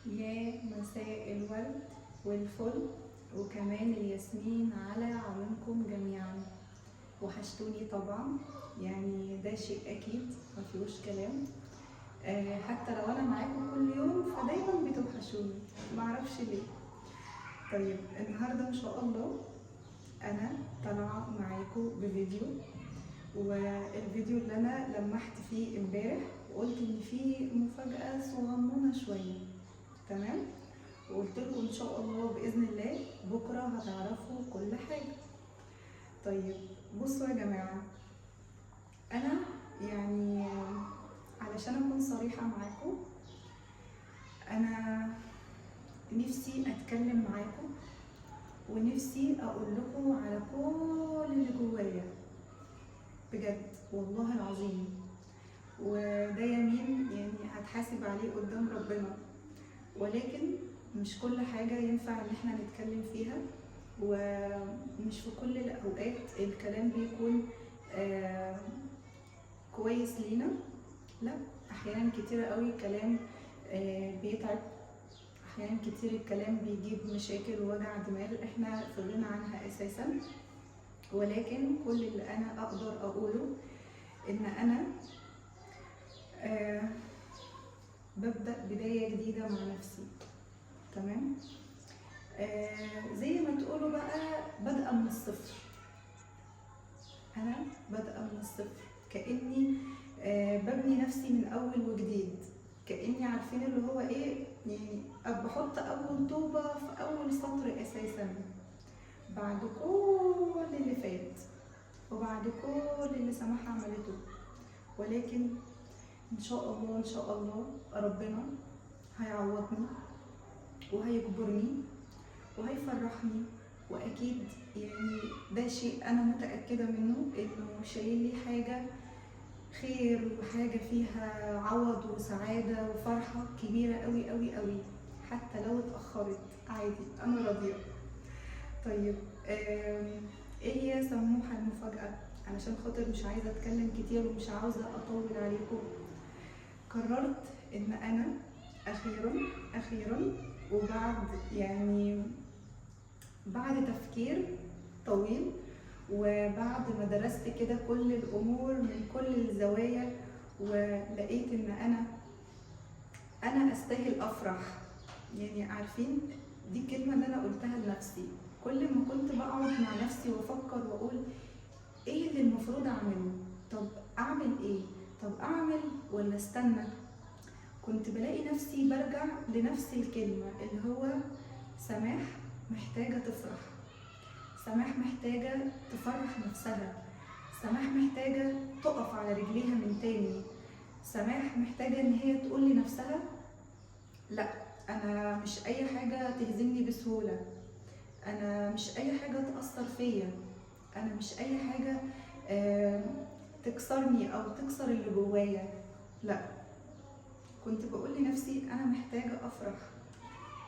يا مساء الورد والفل وكمان الياسمين على عيونكم جميعا. وحشتوني طبعا، يعني ده شيء اكيد مفيهوش كلام. حتى لو انا معاكم كل يوم فدايما بتوحشوني، معرفش ليه. طيب النهارده ان شاء الله انا طالعه معاكم بفيديو، والفيديو اللي انا لمحت فيه امبارح وقلت ان فيه مفاجاه صغنونه شويه، تمام. وقلت لكم ان شاء الله باذن الله بكره هتعرفوا كل حاجه. طيب بصوا يا جماعه، انا يعني علشان اكون صريحه معاكم، انا نفسي اتكلم معاكم ونفسي اقول لكم على كل اللي جوايا بجد والله العظيم. وده يمين يعني هتحاسب عليه قدام ربنا، ولكن مش كل حاجة ينفع ان احنا نتكلم فيها، ومش في كل الاوقات الكلام بيكون كويس لينا. لا، احيانا كتيرة قوي الكلام بيتعب، احيانا كتير الكلام بيجيب مشاكل ووجع دماغ احنا في غنى عنها اساسا. ولكن كل اللي انا اقدر اقوله ان انا ببدأ بداية جديدة مع نفسي، تمام. زي ما تقولوا بقى بادئة من الصفر. أنا بادئة من الصفر، كأني ببني نفسي من أول وجديد، كأني عارفين اللي هو إيه، يعني بحط أول طوبة في أول سطر أساسا بعد كل اللي فات وبعد كل اللي سماح عملته. ولكن إن شاء الله إن شاء الله ربنا هيعوضني وهيجبرني وهيفرحني، واكيد يعني ده شيء انا متاكده منه انه شايل لي حاجه خير وحاجه فيها عوض وسعاده وفرحه كبيره قوي قوي قوي، حتى لو اتاخرت عادي انا راضيه. طيب ايه هي سموحه المفاجاه؟ علشان خاطر مش عايزه اتكلم كتير ومش عاوزه اطول عليكم، قررت ان انا اخيرا وبعد يعني بعد تفكير طويل وبعد ما درست كده كل الامور من كل الزوايا، ولقيت ان انا استاهل افرح. يعني عارفين دي الكلمه اللي انا قلتها لنفسي كل ما كنت بقعد مع نفسي وافكر واقول ايه اللي المفروض اعمله، طب اعمل ايه، طب اعمل ولا استنى، كنت بلاقي نفسي برجع لنفس الكلمة اللي هو سماح محتاجة تفرح، سماح محتاجة تفرح نفسها، سماح محتاجة تقف على رجليها من تاني، سماح محتاجة ان هي تقول لنفسها لا، انا مش اي حاجة تهزمني بسهولة، انا مش اي حاجة تأثر فيا، انا مش اي حاجة تكسرني او تكسر اللي جوايا. لا، كنت بقول لنفسي انا محتاجه افرح.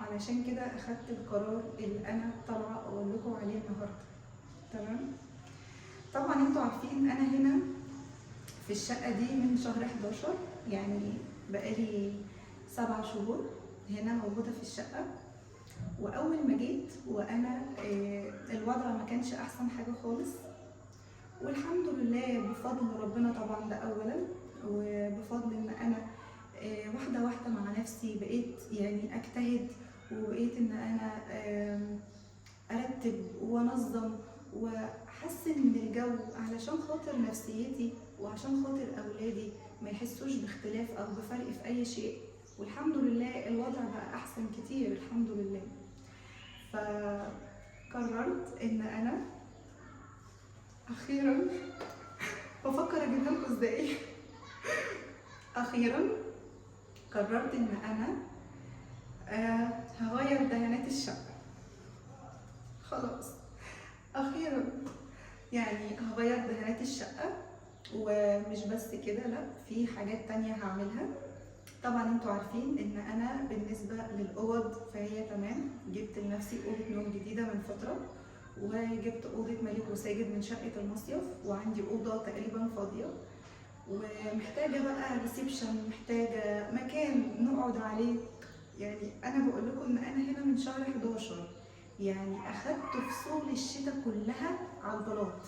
علشان كده اخدت القرار اللي انا طالعه اقول لكم عليه النهارده، تمام. طبعا انتوا عارفين انا هنا في الشقه دي من شهر 11، يعني بقالي 7 شهور هنا موجوده في الشقه. واول ما جيت وانا الوضع ما كانش احسن حاجه خالص، والحمد لله بفضل ربنا طبعا ده اولا، وبفضل ان انا واحدة واحدة مع نفسي بقيت يعني اجتهد، وبقيت ان انا ارتب وانظم واحسن من الجو علشان خاطر نفسيتي وعشان خاطر اولادي ما يحسوش باختلاف او بفرق في اي شيء. والحمد لله الوضع بقى احسن كتير الحمد لله. فقررت ان انا اخيرا بفكر اجيبها لكم ازاي اخيرا قررت ان انا هغير دهانات الشقة، خلاص اخيرا يعني هغير دهانات الشقة. ومش بس كده، لا، في حاجات تانية هعملها. طبعا انتوا عارفين ان انا بالنسبة للأوض فهي تمام، جبت لنفسي أوضة نوم جديدة من فترة، وجبت أوضة ملك وساجد من شقة المصيف، وعندي أوضة تقريبا فاضية ومحتاجة بقى ريسبشن، محتاجة مكان نقعد عليه. يعني انا بقول لكم ان انا هنا من شهر 11، يعني اخدت فصول الشتاء كلها على البلاط.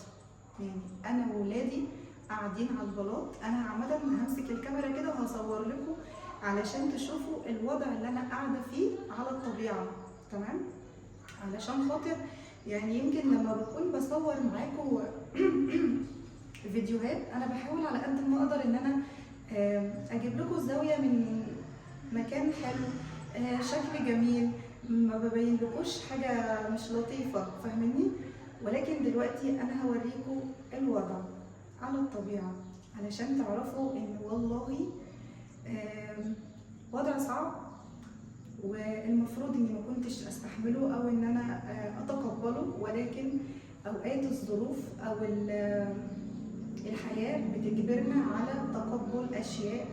يعني انا وولادي قاعدين على البلاط. انا عامه همسك الكاميرا كده وهصور لكم علشان تشوفوا الوضع اللي انا قاعده فيه على الطبيعه. تمام؟ علشان خاطر يعني يمكن لما بكون بصور معاكم فيديوهات انا بحاول على قد ما اقدر ان انا اجيب لكم الزاويه من مكان حلو، شكل جميل، ما ببينلكوش حاجه مش لطيفه، فاهميني؟ ولكن دلوقتي انا هوريكم الوضع على الطبيعه علشان تعرفوا ان والله وضع صعب، والمفروض اني ما كنتش استحمله او ان انا اتقبله، ولكن اوقات الظروف او الحياة بتجبرنا على تقبل اشياء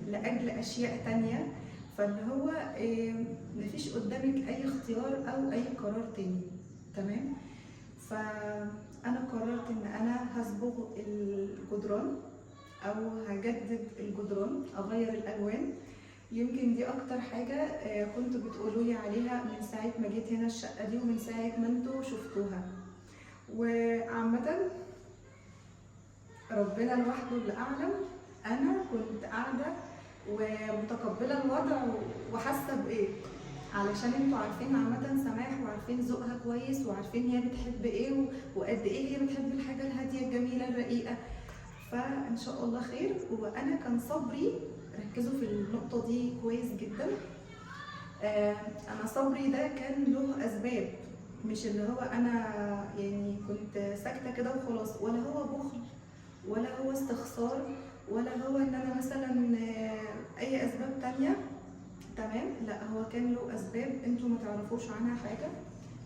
لاجل اشياء تانية. فاللي هو مفيش قدامك اي اختيار او اي قرار تاني. تمام؟ فانا قررت ان انا هصبغ الجدران او هجدد الجدران، اغير الالوان. يمكن دي اكتر حاجة كنتوا بتقولوا لي عليها من ساعة ما جيت هنا الشقة دي ومن ساعة ما انتوا شفتوها. وعامة ربنا لوحده اللي اعلم، انا كنت قاعدة ومتقبلة الوضع وحاسة بايه، علشان انتوا عارفين عامة سماح وعارفين ذوقها كويس وعارفين هي بتحب ايه وقد ايه هي بتحب الحاجة الهادية الجميلة الرقيقة. فان شاء الله خير. وانا كان صبري، ركزوا في النقطة دي كويس جدا، انا صبري ده كان له اسباب، مش اللي هو انا يعني كنت ساكتة كده وخلاص، ولا هو بخل ولا هو استخسار ولا هو ان انا مثلا اي اسباب تانية. تمام؟ لا، هو كان له اسباب انتوا ما تعرفوش عنها حاجة.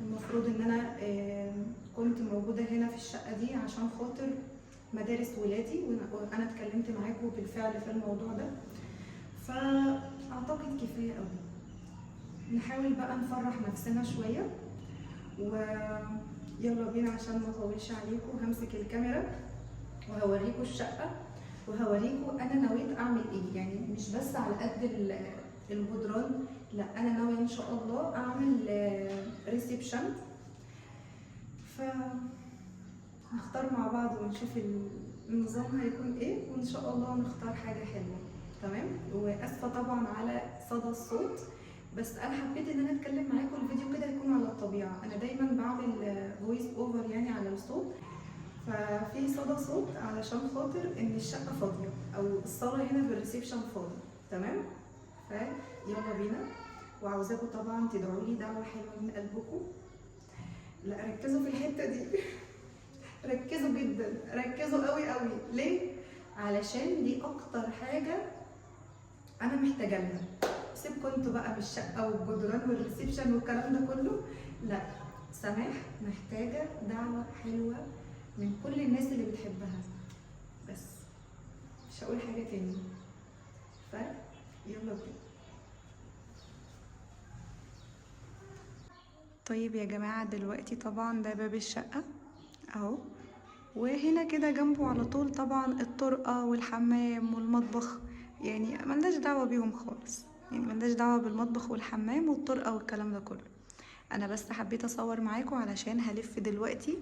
المفروض ان انا كنت موجودة هنا في الشقة دي عشان خاطر مدارس ولادي، وانا اتكلمت معاكم بالفعل في الموضوع ده. فاعتقد كفايه قوي. نحاول بقى نفرح نفسنا شويه، ويلا بينا عشان ما اطولش عليكم. همسك الكاميرا وهوريكم الشقه وهوريكم انا نويت اعمل ايه. يعني مش بس على قد الجدران، لا انا ناويه ان شاء الله اعمل ريسبشن. نختار مع بعض ونشوف النظام هيكون ايه، وان شاء الله نختار حاجه حلوه. تمام؟ واسفه طبعا على صدى الصوت، بس انا حبيت ان انا اتكلم معاكم الفيديو كده يكون على الطبيعه. انا دايما بعمل فويس اوفر يعني على الصوت، ففي صدى صوت علشان خاطر ان الشقه فاضيه او الصاله هنا في الريسبشن فاضي. تمام؟ فيلا بينا. وعاوزاكم طبعا تدعوا لي دعوه حلوه من قلبكم. لا ركزوا في الحته دي ركزوا جدا، ركزوا قوي قوي. ليه؟ علشان دي اكتر حاجه انا محتاجه لها. سيبكم انتوا بقى من الشقه والجدران والريسبشن والكلام ده كله، لا، سماح محتاجه دعوه حلوه من كل الناس اللي بتحبها. بس مش هقول حاجه تاني. يلا بينا. طيب يا جماعه، دلوقتي طبعا ده باب الشقه اهو، وهنا كده جنبه على طول طبعا الطرقة والحمام والمطبخ. يعني ملناش دعوة بيهم خالص، يعني ملناش دعوة بالمطبخ والحمام والطرقة والكلام ده كله. انا بس حبيت اصور معاكم علشان هلف دلوقتي،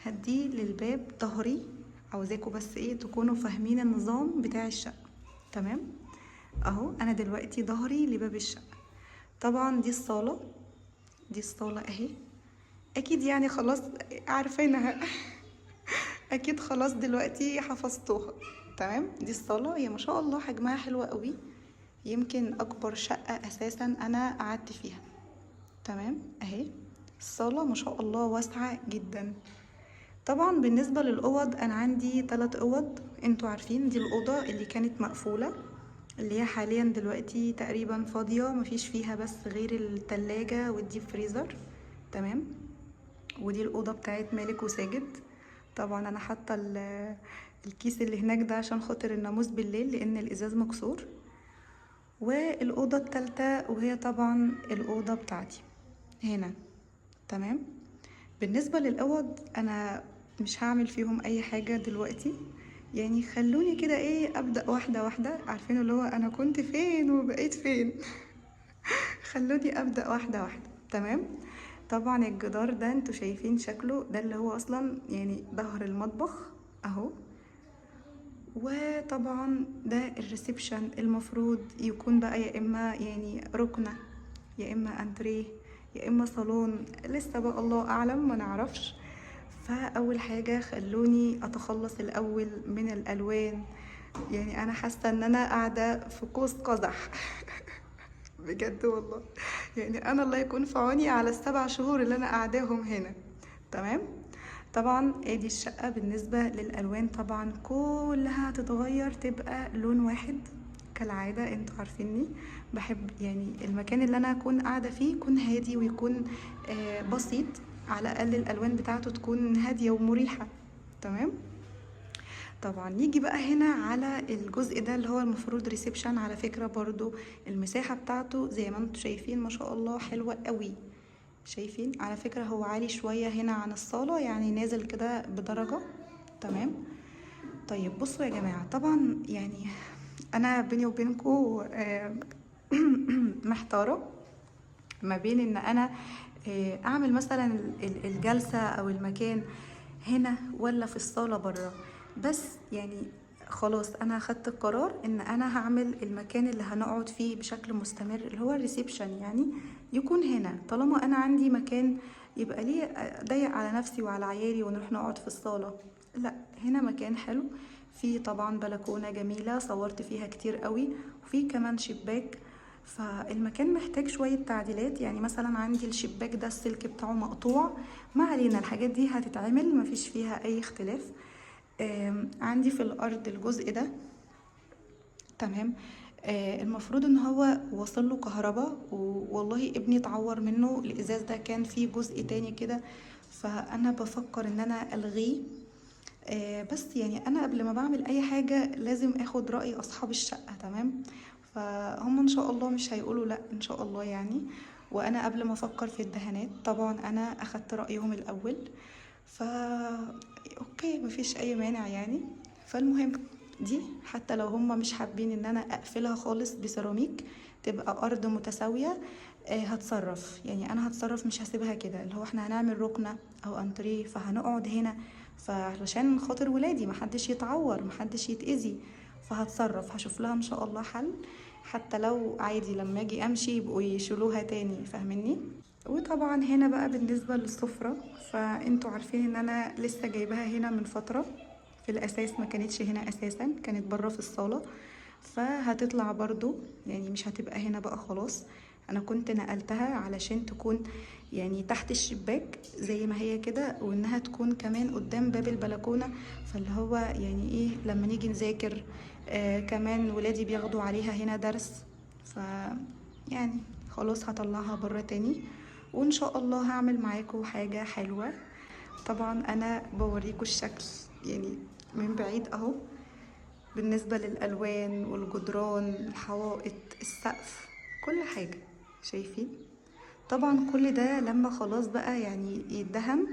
هدي للباب ظهري. عاوزاكم بس ايه تكونوا فاهمين النظام بتاع الشقة. تمام؟ اهو انا دلوقتي ظهري لباب الشقة. طبعا دي الصالة، دي الصالة اهي، اكيد يعني خلاص عارفينها اكيد خلاص دلوقتي حفظتوها. تمام؟ دي الصالة، هي ما شاء الله حجمها حلوة قوي، يمكن اكبر شقة اساسا انا قعدت فيها. تمام؟ اهي الصالة ما شاء الله واسعة جدا. طبعا بالنسبة للأوض انا عندي 3 اوض. انتوا عارفين دي الأوضة اللي كانت مقفولة، اللي هي حاليا دلوقتي تقريبا فاضية، مفيش فيها بس غير التلاجة والديب فريزر. تمام؟ ودي الأوضة بتاعت مالك وساجد. طبعا انا حاطه الكيس اللي هناك ده عشان خاطر الناموس بالليل لان الازاز مكسور. والاوضه الثالثه وهي طبعا الاوضه بتاعتي هنا. تمام؟ بالنسبه للاوض انا مش هعمل فيهم اي حاجه دلوقتي، يعني خلوني كده ايه ابدا واحده واحده. عارفين اللي هو انا كنت فين وبقيت فين خلوني ابدا واحده واحده. تمام. طبعا الجدار ده انتوا شايفين شكله، ده اللي هو اصلا يعني ظهر المطبخ اهو. وطبعا ده الريسبشن، المفروض يكون بقى يا اما يعني ركنه، يا اما انتريه، يا اما صالون، لسه بقى الله اعلم ما نعرفش. فاول حاجه خلوني اتخلص الاول من الالوان. يعني انا حاسه ان انا قاعده في قوس قزح بجد والله. يعني انا الله يكون في عوني على ال7 شهور اللي انا قاعداهم هنا. تمام. طبعا ادي الشقه بالنسبه للالوان، طبعا كلها هتتغير تبقى لون واحد كالعاده. انتوا عارفيني بحب يعني المكان اللي انا اكون قاعده فيه يكون هادي ويكون بسيط، على الاقل الالوان بتاعته تكون هاديه ومريحه. تمام. طبعا نيجي بقى هنا على الجزء ده اللي هو المفروض ريسبشن. على فكرة برضو المساحة بتاعته زي ما انتم شايفين ما شاء الله حلوة قوي. شايفين على فكرة هو عالي شوية هنا عن الصالة، يعني نازل كده بدرجة. تمام. طيب بصوا يا جماعة، طبعا يعني انا بيني وبينكم محتارة ما بين ان انا اعمل مثلا الجلسة او المكان هنا ولا في الصالة برا. بس يعني خلاص انا اخدت القرار ان انا هعمل المكان اللي هنقعد فيه بشكل مستمر اللي هو الريسبشن، يعني يكون هنا. طالما انا عندي مكان يبقى ليه اضيق على نفسي وعلى عيالي ونروح نقعد في الصالة؟ لا، هنا مكان حلو، في طبعا بلكونة جميلة صورت فيها كتير قوي، وفي كمان شباك. فالمكان محتاج شوية تعديلات، يعني مثلا عندي الشباك ده السلك بتاعه مقطوع، ما علينا الحاجات دي هتتعمل مفيش فيها اي اختلاف. عندي في الارض الجزء ده. تمام. المفروض ان هو وصل له كهرباء، والله ابني اتعور منه الازاز ده، كان فيه جزء تاني كده، فانا بفكر ان انا الغيه. بس يعني انا قبل ما بعمل اي حاجة لازم اخد رأي اصحاب الشقة. تمام. فهم ان شاء الله مش هيقولوا لا ان شاء الله يعني. وانا قبل ما افكر في الدهانات طبعا انا اخدت رأيهم الاول. اوكي مفيش اي مانع يعني. فالمهم دي حتى لو هم مش حابين ان انا اقفلها خالص بسيراميك تبقى ارض متساوية، هتصرف يعني انا هتصرف، مش هسيبها كده اللي هو احنا هنعمل ركنة او انتريه فهنقعد هنا، فعشان خاطر ولادي محدش يتعور محدش يتأذي. فهتصرف هشوف لها ان شاء الله حل، حتى لو عادي لما اجي امشي يبقوا يشيلوها تاني. فاهميني؟ وطبعا هنا بقى بالنسبة للسفرة، فانتوا عارفين ان انا لسه جايباها هنا من فترة. في الاساس ما كانتش هنا اساسا، كانت برا في الصالة، فهتطلع برضو يعني مش هتبقى هنا بقى خلاص. انا كنت نقلتها علشان تكون يعني تحت الشباك زي ما هي كده، وانها تكون كمان قدام باب البلكونة، فاللي هو يعني ايه لما نيجي نذاكر كمان ولادي بياخدوا عليها هنا درس. ف يعني خلاص هطلعها برا تاني، وان شاء الله هعمل معاكم حاجة حلوة. طبعا انا بوريكم الشكل يعني من بعيد اهو، بالنسبة للألوان والجدران الحوائط السقف كل حاجة. شايفين؟ طبعا كل ده لما خلاص بقى يعني يدهن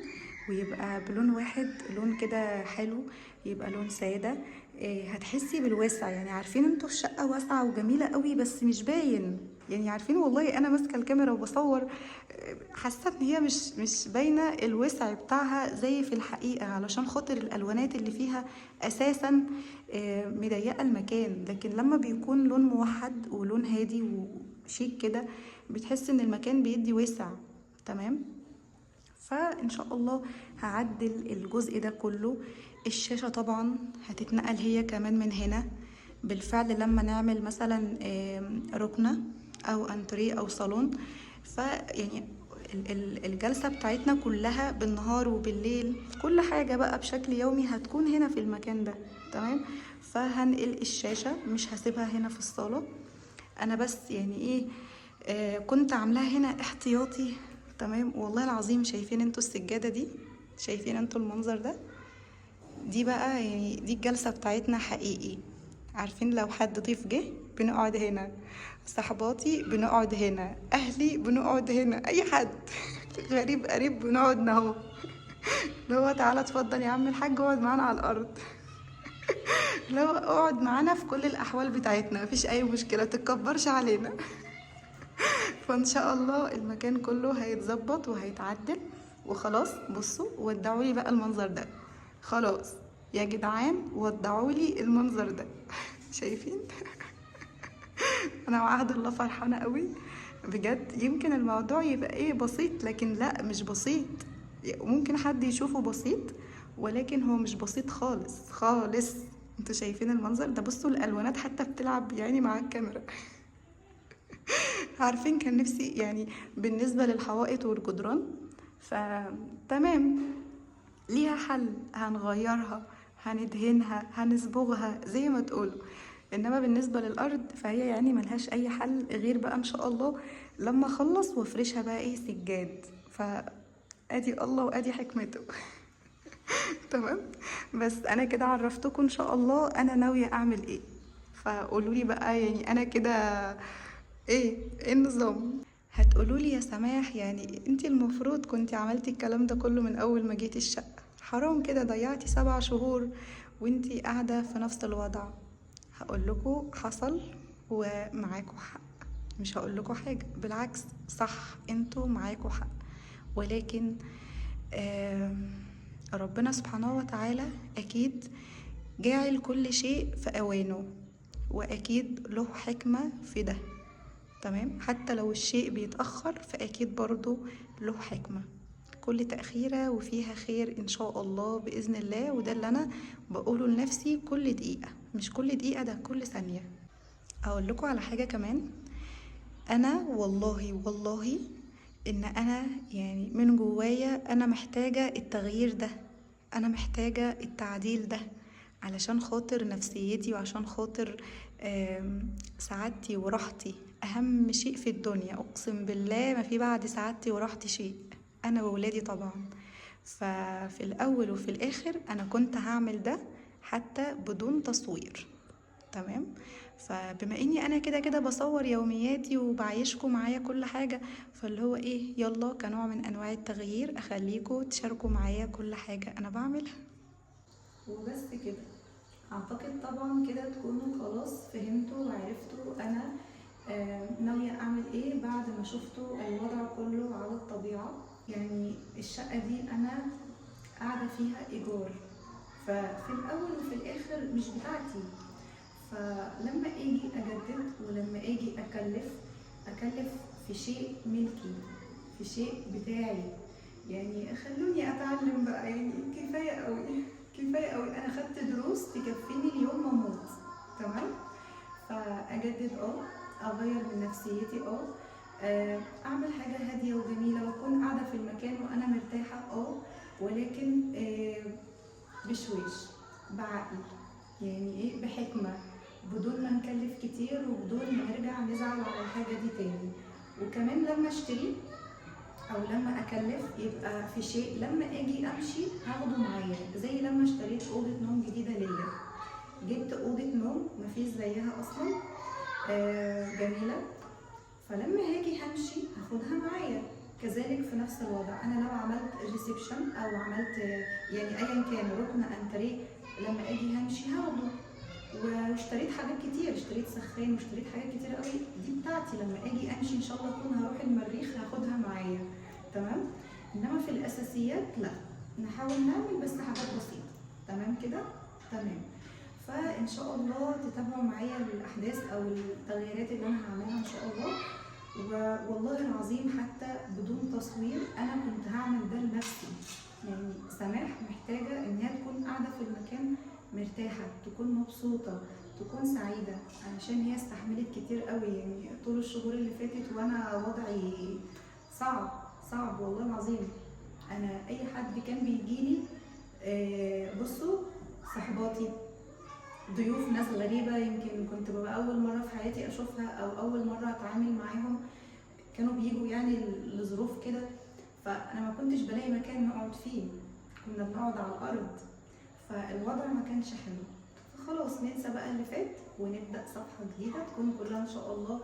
ويبقى بلون واحد، لون كده حلو، يبقى لون سادة. هتحسي بالوسع، يعني عارفين انتوا الشقة واسعة وجميلة قوي بس مش باين. يعني عارفين والله انا ماسكة الكاميرا وبصور حاسة ان هي مش باينة الوسع بتاعها زي في الحقيقة، علشان خاطر الالوانات اللي فيها اساسا مضيقة المكان. لكن لما بيكون لون موحد ولون هادي وشيك كده بتحس ان المكان بيدي وسع. تمام. فان شاء الله هعدل الجزء ده كله. الشاشة طبعا هتتنقل هي كمان من هنا بالفعل لما نعمل مثلا ركنة او انتريه او صالون. فيعني الجلسة بتاعتنا كلها بالنهار وبالليل كل حاجة بقى بشكل يومي هتكون هنا في المكان ده. تمام. فهنقل الشاشة مش هسيبها هنا في الصالة. انا بس يعني ايه كنت عاملاها هنا احتياطي. تمام. والله العظيم شايفين انتوا السجادة دي؟ شايفين انتوا المنظر ده؟ دي بقى يعني دي الجلسة بتاعتنا حقيقي. عارفين لو حد ضيف جه بنقعد هنا، صحباتي بنقعد هنا، اهلي بنقعد هنا، اي حد غريب قريب بنقعد هنا اهو. اللي هو تعالى اتفضل يا عم الحاج اقعد معانا على الارض. لو اقعد معانا في كل الاحوال بتاعتنا مفيش اي مشكلة، متتكبرش علينا. فان شاء الله المكان كله هيتظبط وهيتعدل وخلاص. بصوا ودعوا لي بقى المنظر ده، خلاص يا جدعان ودعوا لي المنظر ده. شايفين؟ انا وعهد الله فرحانه قوي بجد. يمكن الموضوع يبقى ايه بسيط، لكن لا مش بسيط. ممكن حد يشوفه بسيط، ولكن هو مش بسيط خالص خالص. انتوا شايفين المنظر ده؟ بصوا الالوانات حتى بتلعب يعني مع الكاميرا. عارفين كان نفسي يعني بالنسبة للحوائط والجدران فتمام ليها حل، هنغيرها هندهنها هنصبغها زي ما تقولوا. انما بالنسبة للارض فهي يعني ملهاش اي حل غير بقى ان شاء الله لما اخلص وافرشها بقى ايه سجاد. فادي الله وادي حكمته. تمام. بس انا كده عرفتكم ان شاء الله انا ناوية اعمل ايه، فقولوا لي بقى يعني انا كده ايه النظام. هتقولوا لي يا سماح يعني انتي المفروض كنتي عملتي الكلام ده كله من اول ما جيتي الشقة، حرام كده ضيعتي 7 شهور وانتي قاعدة في نفس الوضع. هقول لكم حصل ومعاكم حق، مش هقول لكم حاجة، بالعكس صح انتوا معاكم حق. ولكن ربنا سبحانه وتعالى اكيد جاعل كل شيء في اوانه، واكيد له حكمة في ده. تمام، حتى لو الشيء بيتأخر فأكيد برضو له حكمة. كل تأخيرة وفيها خير إن شاء الله بإذن الله. وده اللي أنا بقوله لنفسي كل دقيقة، مش كل دقيقة، ده كل ثانية. أقول لكم على حاجة كمان، أنا والله والله إن أنا يعني من جوايا أنا محتاجة التغيير ده، أنا محتاجة التعديل ده علشان خاطر نفسيتي وعشان خاطر سعادتي وراحتي. أهم شيء في الدنيا أقسم بالله ما في بعد سعادتي وراحتي شيء، أنا وولادي طبعا. ففي الأول وفي الآخر أنا كنت هعمل ده حتى بدون تصوير. تمام. فبما اني انا كده كده بصور يومياتي وبعيشكم معايا كل حاجة، فاللي هو ايه يلا كنوع من انواع التغيير اخليكم تشاركوا معايا كل حاجة انا بعملها. وبس كده، اعتقد طبعا كده تكونوا خلاص فهمتوا وعرفتوا انا ناوية اعمل ايه بعد ما شفتوا الوضع كله على الطبيعة. يعني الشقة دي انا قاعدة فيها ايجار، ففي الاول وفي الاخر مش بتاعتي. فلما اجي اجدد ولما اجي اكلف في شيء ملكي، في شيء بتاعي، يعني خلوني اتعلم بقى. يعني كفايه قوي كفايه قوي، انا خدت دروس تكفيني اليوم ما اموت. تمام. فاجدد اغير من نفسيتي اعمل حاجه هاديه وجميله واكون قاعده في المكان وانا مرتاحه ولكن بشويش بعقل، يعني ايه بحكمه، بدون ما نكلف كتير وبدون ما نرجع نزعل على الحاجه دي تاني. وكمان لما اشتري او لما اكلف يبقى في شيء لما اجي امشي هاخده معايا. زي لما اشتريت اوضه نوم جديده ليا، جبت اوضه نوم مفيش زيها اصلا، جميله، فلما هاجي همشي هاخدها معايا. كذلك في نفس الوضع انا لو عملت ريسبشن او عملت يعني ايا كان ركن انتريه، لما اجي همشي هاخده. واشتريت حاجات كتير، اشتريت سخان واشتريت حاجات كتير قوي دي بتاعتي، لما اجي امشي ان شاء الله اكون هروح المريخ هاخدها معايا. تمام. انما في الاساسيات لا، نحاول نعمل بس حاجات بسيطه. تمام كده. تمام. فان شاء الله تتابعوا معايا الاحداث او التغييرات اللي انا هعملها ان شاء الله. والله العظيم حتى بدون تصوير انا كنت هعمل ده لنفسي. يعني سماح محتاجه ان هي تكون قاعده في المكان مرتاحه، تكون مبسوطه، تكون سعيده، علشان هي استحملت كتير قوي يعني طول الشهور اللي فاتت وانا وضعي صعب والله العظيم. انا اي حد كان بيجيلي بصوا صحباتي، ضيوف، ناس غريبة يمكن كنت ببقى أول مرة في حياتي أشوفها أو أول مرة أتعامل معاهم، كانوا بيجوا يعني لظروف كده، فأنا ما كنتش بلاقي مكان نقعد فيه، كنا بنقعد على الأرض، فالوضع ما كانش حلو. فخلاص ننسى بقى اللي فات ونبدأ صفحة جديدة تكون كلها إن شاء الله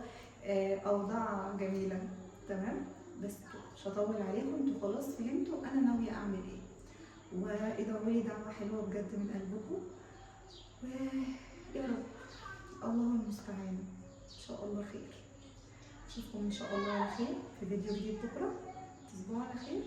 أوضاع جميلة. تمام. بس كده مش هطول عليكم، انتوا خلاص فهمتوا أنا ناوية أعمل إيه، وادعوا لي دعوة حلوة بجد من قلبكم، ويا رب الله المستعان ان شاء الله خير. اشوفكم ان شاء الله على خير في فيديو جديد بكره. تصبحوا على خير.